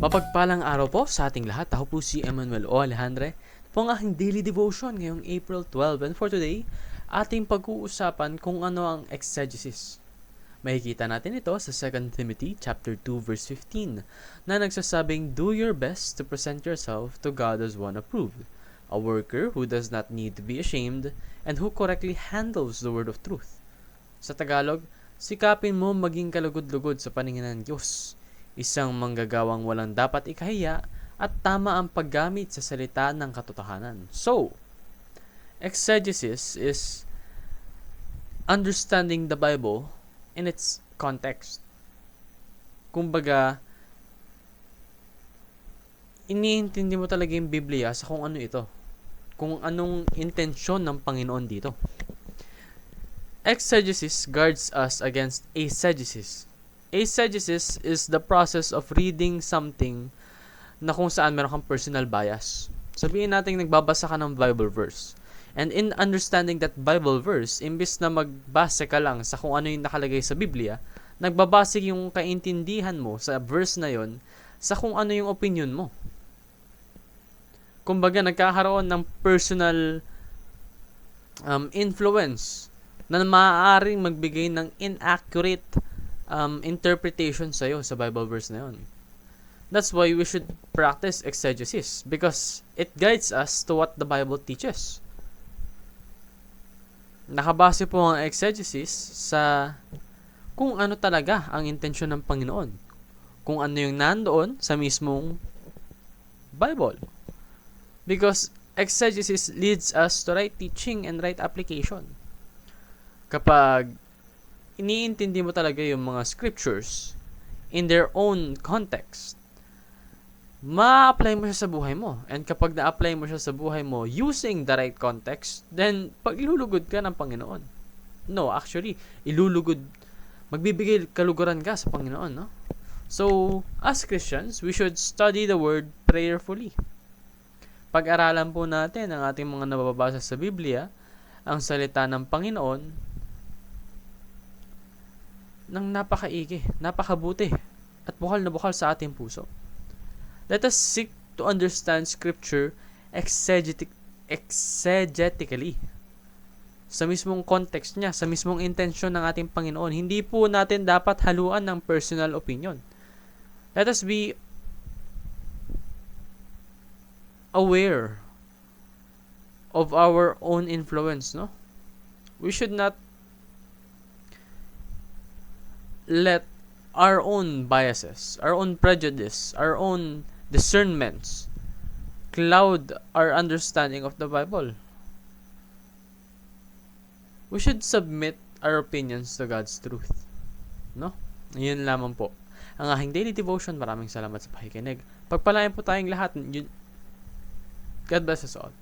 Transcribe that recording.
Mapagpalang araw po sa ating lahat. Ako po si Emmanuel O. Alejandre. Ito po ang aking daily devotion ngayong April 12. And for today, ating pag-uusapan kung ano ang exegesis. Makikita natin ito sa 2 Timothy chapter 2 verse 15 na nagsasabing, "Do your best to present yourself to God as one approved, a worker who does not need to be ashamed and who correctly handles the word of truth." Sa Tagalog, sikapin mo maging kalugod-lugod sa paningin ng Diyos, isang manggagawang walang dapat ikahiya at tama ang paggamit sa salita ng katotohanan. So, exegesis is understanding the Bible in its context. Kumbaga, iniintindi mo talaga yung Biblia sa kung ano ito. Kung anong intensyon ng Panginoon dito. Exegesis guards us against eisegesis. Eisegesis is the process of reading something na kung saan meron kang personal bias. Sabihin natin nagbabasa ka ng Bible verse. And in understanding that Bible verse, imbis na magbase ka lang sa kung ano yung nakalagay sa Biblia, nagbabase yung kaintindihan mo sa verse na yon sa kung ano yung opinion mo. Kumbaga, nagkakaroon ng personal influence na maaaring magbigay ng inaccurate interpretation sa'yo sa Bible verse na yon. That's why we should practice exegesis because it guides us to what the Bible teaches. Nakabase po ang exegesis sa kung ano talaga ang intensyon ng Panginoon. Kung ano yung nandoon sa mismong Bible. Because exegesis leads us to right teaching and right application. Kapag iniintindi mo talaga yung mga scriptures in their own context, ma-apply mo siya sa buhay mo. And kapag na-apply mo siya sa buhay mo using the right context, then paglulugod ka ng Panginoon. No, actually, magbibigay kaluguran ka sa Panginoon, no? So, as Christians, we should study the Word prayerfully. Pag-aralan po natin ang ating mga nababasa sa Biblia, ang salita ng Panginoon, ng napakaigi, napakabuti, at bukal na bukal sa ating puso. Let us seek to understand Scripture exegetically. Sa mismong context niya, sa mismong intensyon ng ating Panginoon. Hindi po natin dapat haluan ng personal opinion. Let us be aware of our own influence, no? We should not let our own biases, our own prejudice, our own discernments cloud our understanding of the Bible. We should submit our opinions to God's truth. No? Yun lamang po ang aking daily devotion. Maraming salamat sa pakikinig. Pagpalain po tayong lahat. God bless us all.